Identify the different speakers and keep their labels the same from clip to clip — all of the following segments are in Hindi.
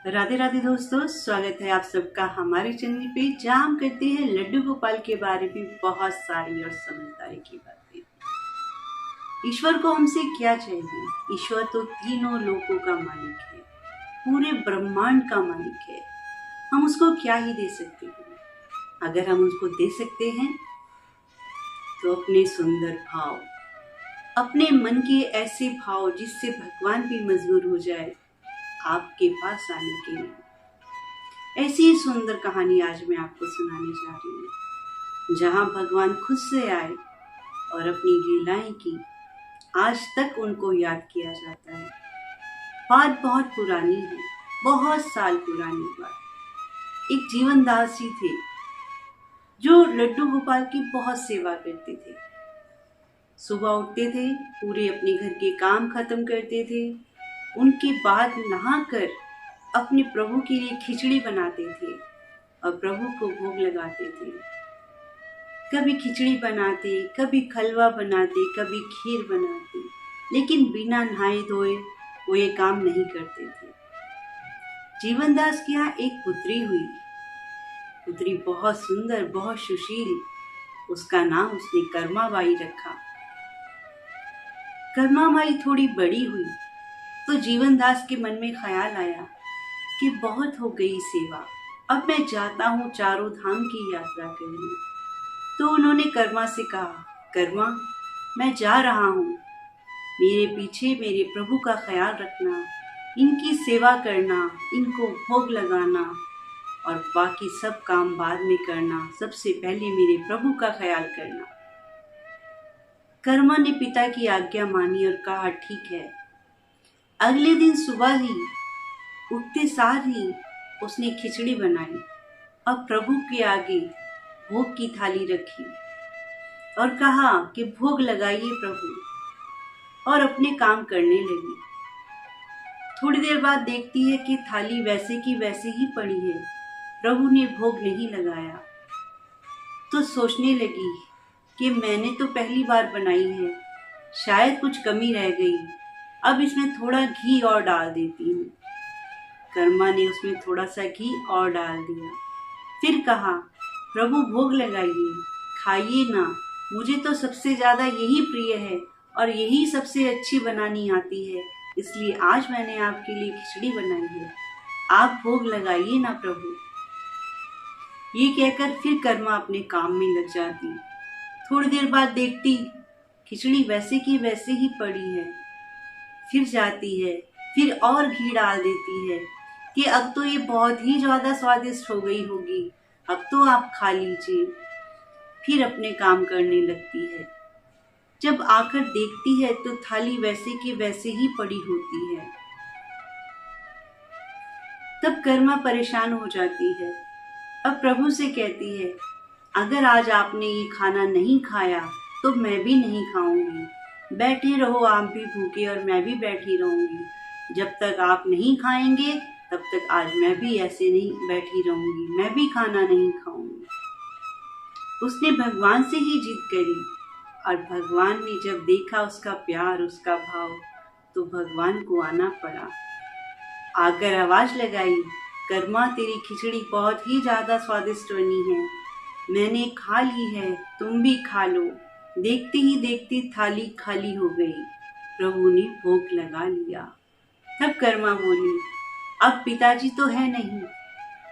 Speaker 1: राधे राधे दोस्तों, स्वागत है आप सबका हमारे चैनल पे, जहाँ हम करते हैं लड्डू गोपाल के बारे में बहुत सारी और समझदारी की बातें। ईश्वर को हमसे क्या चाहिए? ईश्वर तो तीनों लोकों का मालिक है, पूरे ब्रह्मांड का मालिक है। हम उसको क्या ही दे सकते हैं? अगर हम उसको दे सकते हैं तो अपने सुंदर भाव, अपने मन के ऐसे भाव जिससे भगवान भी मजबूर हो जाए आपके पास आने के लिए। ऐसी ही सुंदर कहानी आज मैं आपको सुनाने जा रही हूँ, जहाँ भगवान खुद से आए और अपनी लीलाएं की। आज तक उनको याद किया जाता है। बात बहुत पुरानी है, बहुत साल पुरानी बात। एक जीवनदास जी थे जो लड्डू गोपाल की बहुत सेवा करते थे। सुबह उठते थे, पूरे अपने घर के काम खत्म करते थे, उनके बाद नहाकर अपने प्रभु के लिए खिचड़ी बनाते थे और प्रभु को भोग लगाते थे। कभी खिचड़ी बनाते, कभी खलवा बनाते, कभी खीर बनाते, लेकिन बिना नहाए धोए वो ये काम नहीं करते थे। जीवनदास के यहाँ एक पुत्री हुई। पुत्री बहुत सुंदर, बहुत सुशील। उसका नाम उसने कर्माबाई रखा। कर्माबाई थोड़ी बड़ी हुई तो जीवनदास के मन में ख्याल आया कि बहुत हो गई सेवा, अब मैं जाता हूँ चारों धाम की यात्रा करने। तो उन्होंने कर्मा से कहा, कर्मा, मैं जा रहा हूँ, मेरे पीछे मेरे प्रभु का ख्याल रखना, इनकी सेवा करना, इनको भोग लगाना और बाकी सब काम बाद में करना, सबसे पहले मेरे प्रभु का ख्याल करना। कर्मा ने पिता की आज्ञा मानी और कहा, ठीक है। अगले दिन सुबह ही उठते सार ही उसने खिचड़ी बनाई और प्रभु के आगे भोग की थाली रखी और कहा कि भोग लगाइए प्रभु, और अपने काम करने लगी। थोड़ी देर बाद देखती है कि थाली वैसे की वैसे ही पड़ी है, प्रभु ने भोग नहीं लगाया। तो सोचने लगी कि मैंने तो पहली बार बनाई है, शायद कुछ कमी रह गई, अब इसमें थोड़ा घी और डाल देती हूँ। कर्मा ने उसमें थोड़ा सा घी और डाल दिया। फिर कहा, प्रभु भोग लगाइए, खाइए ना, मुझे तो सबसे ज्यादा यही प्रिय है और यही सबसे अच्छी बनानी आती है, इसलिए आज मैंने आपके लिए खिचड़ी बनाई है, आप भोग लगाइए ना प्रभु। ये कहकर फिर कर्मा अपने काम में लग जाती। थोड़ी देर बाद देखती खिचड़ी वैसे की वैसे ही पड़ी है। फिर जाती है, फिर और घी डाल देती है कि अब तो ये बहुत ही ज्यादा स्वादिष्ट हो गई होगी, अब तो आप खा लीजिए। फिर अपने काम करने लगती है। जब आकर देखती है तो थाली वैसे की वैसे ही पड़ी होती है। तब कर्मा परेशान हो जाती है। अब प्रभु से कहती है, अगर आज आपने ये खाना नहीं खाया तो मैं भी नहीं खाऊंगी। बैठे रहो आप भी भूखे और मैं भी बैठी रहूंगी। जब तक आप नहीं खाएंगे तब तक आज मैं भी ऐसे नहीं बैठी रहूंगी, मैं भी खाना नहीं खाऊंगी। उसने भगवान से ही जिद करी और भगवान ने जब देखा उसका प्यार, उसका भाव, तो भगवान को आना पड़ा। आकर आवाज लगाई, कर्मा, तेरी खिचड़ी बहुत ही ज्यादा स्वादिष्ट बनी है, मैंने खा ली है, तुम भी खा लो। देखते ही देखते थाली खाली हो गई। प्रभु ने भोग लगा लिया। तब कर्मा बोली, अब पिताजी तो है नहीं,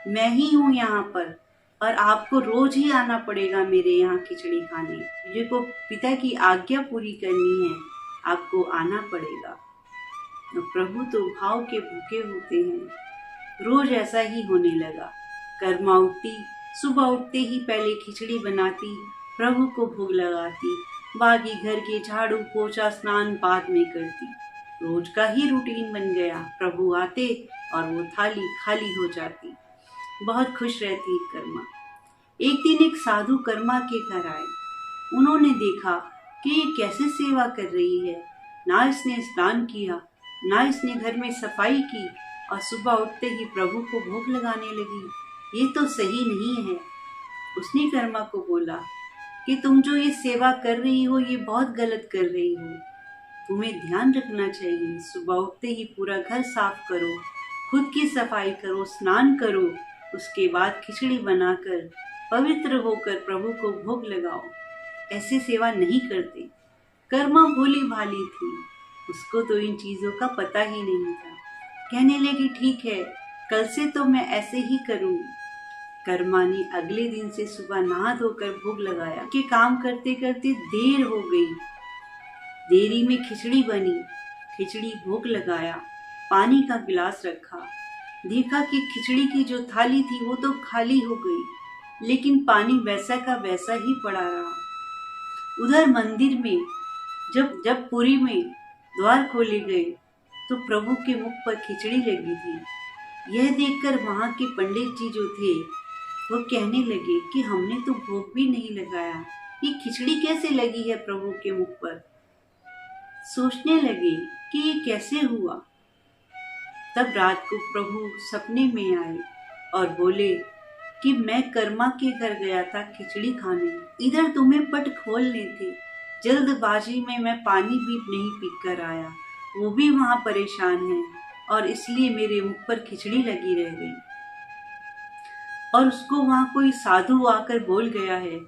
Speaker 1: मैं ही हूँ यहाँ पर और आपको रोज ही आना पड़ेगा मेरे यहाँ खिचड़ी खाने। मुझे को पिता की आज्ञा पूरी करनी है, आपको आना पड़ेगा। तो प्रभु तो भाव के भूखे होते हैं। रोज ऐसा ही होने लगा। कर्मा उठती, सुबह उठते ही पहले खिचड़ी बनाती, प्रभु को भोग लगाती, बाकी घर के झाड़ू पोछा स्नान बाद में करती। रोज का ही रूटीन बन गया। प्रभु आते और वो थाली खाली हो जाती। बहुत खुश रहती कर्मा। एक दिन एक साधु कर्मा के घर आए। उन्होंने देखा कि ये कैसे सेवा कर रही है, ना इसने स्नान किया, ना इसने घर में सफाई की और सुबह उठते ही प्रभु को भोग लगाने लगी, ये तो सही नहीं है। उसने कर्मा को बोला कि तुम जो ये सेवा कर रही हो ये बहुत गलत कर रही हो, तुम्हें ध्यान रखना चाहिए, सुबह उठते ही पूरा घर साफ करो, खुद की सफाई करो, स्नान करो, उसके बाद खिचड़ी बनाकर पवित्र होकर प्रभु को भोग लगाओ। ऐसी सेवा नहीं करते। कर्मा भोली भाली थी, उसको तो इन चीजों का पता ही नहीं था। कहने लगी ठीक है, कल से तो मैं ऐसे ही करूंगी। कर्मा ने अगले दिन से सुबह नहा धोकर भोग लगाया कि काम करते करते देर हो गई। देरी में खिचड़ी बनी, खिचड़ी भोग लगाया, पानी का गिलास रखा, देखा कि खिचड़ी की जो थाली थी वो तो खाली हो गई, लेकिन पानी वैसा का वैसा ही पड़ा रहा। उधर मंदिर में जब पुरी में द्वार खोले गए तो प्रभु के मुख पर खिचड़ी लगी थी। यह देखकर वहां के पंडित जी जो थे वो कहने लगे कि हमने तो भोग भी नहीं लगाया, ये खिचड़ी कैसे लगी है प्रभु के मुख पर। सोचने लगे कि ये कैसे हुआ। तब रात को प्रभु सपने में आए और बोले कि मैं कर्मा के घर गया था खिचड़ी खाने, इधर तुम्हें पट खोलने थे। जल्दबाजी में मैं पानी भी नहीं पीकर आया, वो भी वहां परेशान है और इसलिए मेरे मुख पर खिचड़ी लगी रह गई। और उसको वहां कोई साधु आकर बोल गया है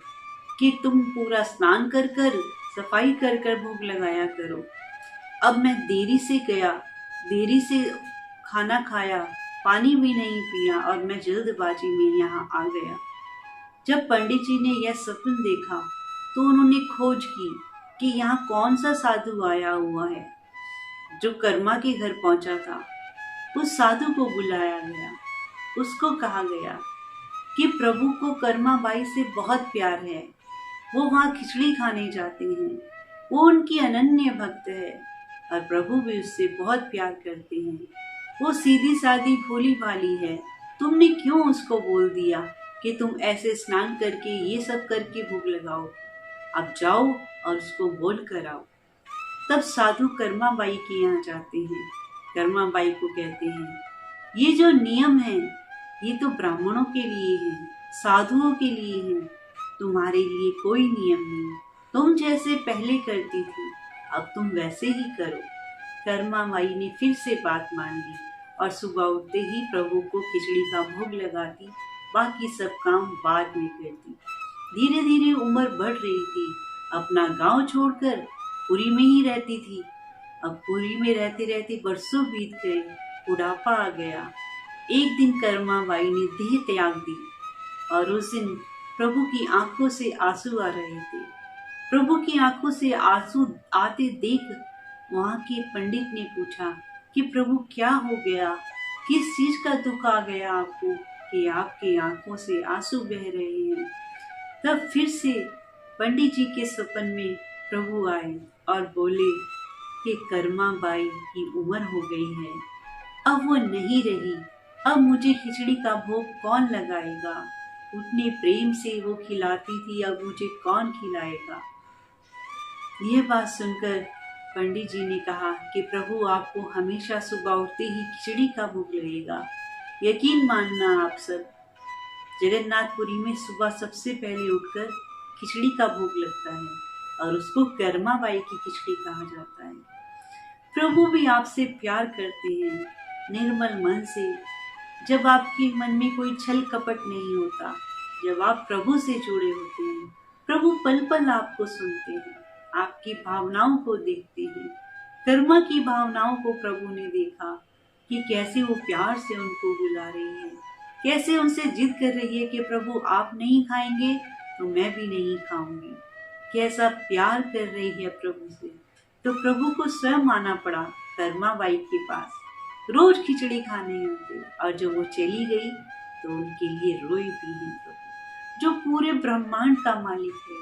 Speaker 1: कि तुम पूरा स्नान कर कर सफाई कर कर भोग लगाया करो। अब मैं देरी से गया, देरी से खाना खाया, पानी भी नहीं पिया और मैं जल्दबाजी में यहाँ आ गया। जब पंडित जी ने यह सपन देखा तो उन्होंने खोज की कि यहाँ कौन सा साधु आया हुआ है जो कर्मा के घर पहुंचा था। उस साधु को बुलाया गया। उसको कहा गया कि प्रभु को कर्मा बाई से बहुत प्यार है, वो वहाँ खिचड़ी खाने जाते हैं, वो उनकी अनन्य भक्त है और प्रभु भी उससे बहुत प्यार करते हैं। वो सीधी सादी भोली भाली है, तुमने क्यों उसको बोल दिया कि तुम ऐसे स्नान करके ये सब करके भोग लगाओ। अब जाओ और उसको बोल कर आओ। तब साधु कर्मा बाई के यहाँ जाते हैं। कर्मा बाई को कहते हैं ये जो नियम है ये तो ब्राह्मणों के लिए है, साधुओं के लिए है, तुम्हारे लिए कोई नियम नहीं। तुम जैसे पहले करती थी अब तुम वैसे ही करो। कर्मा बाई ने फिर से बात मान ली और सुबह उठते ही प्रभु को खिचड़ी का भोग लगाती, बाकी सब काम बाद में करती। धीरे धीरे उम्र बढ़ रही थी। अपना गांव छोड़कर पुरी में ही रहती थी। अब पुरी में रहते रहते बरसों बीत गए, बुढ़ापा आ गया। एक दिन कर्मा बाई ने देह त्याग दी और उस दिन प्रभु की आंखों से आंसू आ रहे थे। प्रभु की आंखों से आंसू आते देख वहां के पंडित ने पूछा कि प्रभु क्या हो गया, किस चीज का दुख आ गया आपको कि आपकी आंखों से आंसू बह रहे हैं। तब फिर से पंडित जी के सपन में प्रभु आए और बोले कि कर्मा बाई की उम्र हो गई है, अब वो नहीं रही, अब मुझे खिचड़ी का भोग कौन लगाएगा। उतने प्रेम से वो खिलाती थी, अब मुझे कौन खिलाएगा। यह बात सुनकर पंडित जी ने कहा कि प्रभु आपको हमेशा सुबह उठते ही खिचड़ी का भोग लगेगा। यकीन मानना आप सब, जगन्नाथपुरी में सुबह सबसे पहले उठकर खिचड़ी का भोग लगता है और उसको कर्मा बाई की खिचड़ी कहा जाता है। प्रभु भी आपसे प्यार करते हैं निर्मल मन से। जब आपके मन में कोई छल कपट नहीं होता, जब आप प्रभु से जुड़े होते हैं, प्रभु पल पल आपको सुनते हैं, आपकी भावनाओं को देखते हैं। कर्मा की भावनाओं को प्रभु ने देखा कि कैसे वो प्यार से उनको बुला रही है, कैसे उनसे जिद कर रही है कि प्रभु आप नहीं खाएंगे तो मैं भी नहीं खाऊंगी। कैसा प्यार कर रही है प्रभु से। तो प्रभु को स्वयं आना पड़ा कर्मा बाई के पास, रोज खिचड़ी खाने आते और जब वो चली गई तो उनके लिए रोई भी है प्रभु, जो पूरे ब्रह्मांड का मालिक है,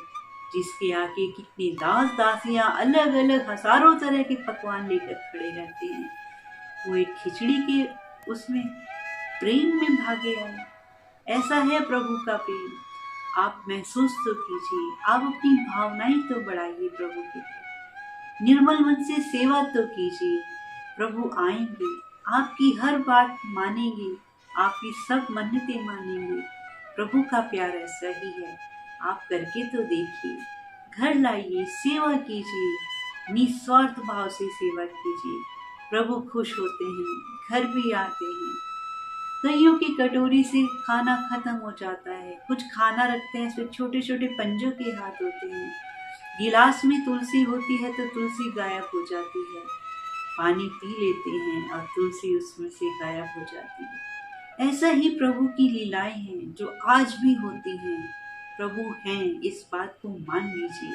Speaker 1: जिसके आगे कितने दास दासियां अलग अलग हजारों तरह के पकवान लेकर खड़े रहते हैं। वो एक खिचड़ी के उसमें प्रेम में भागे आए। ऐसा है प्रभु का प्रेम। आप महसूस तो कीजिए, आप अपनी भावनाएं तो बढ़ाइए प्रभु की तरफ, निर्मल मन से सेवा तो कीजिए। प्रभु आएंगे, आपकी हर बात मानेंगे, आपकी सब मन्नतें मानेंगे। प्रभु का प्यार ऐसा ही है, आप करके तो देखिए। घर लाइए, सेवा कीजिए, निस्वार्थ भाव से सेवा कीजिए। प्रभु खुश होते हैं, घर भी आते हैं। कईयों की कटोरी से खाना खत्म हो जाता है, कुछ खाना रखते हैं, इसमें छोटे छोटे पंजों के हाथ होते हैं। गिलास में तुलसी होती है तो तुलसी गायब हो जाती है, पानी पी लेते हैं और तुलसी उसमें से गायब हो जाती है। ऐसा ही प्रभु की लीलाएं हैं जो आज भी होती हैं। प्रभु हैं, इस बात को मान लीजिए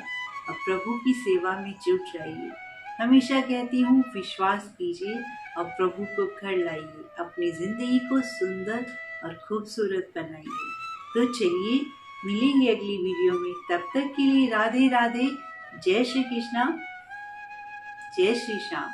Speaker 1: और प्रभु की सेवा में जुट जाइए। हमेशा कहती हूँ, विश्वास कीजिए और प्रभु को घर लाइए, अपनी जिंदगी को सुंदर और खूबसूरत बनाइए। तो चलिए मिलेंगे अगली वीडियो में, तब तक के लिए राधे राधे, जय श्री कृष्णा, जय श्री श्याम।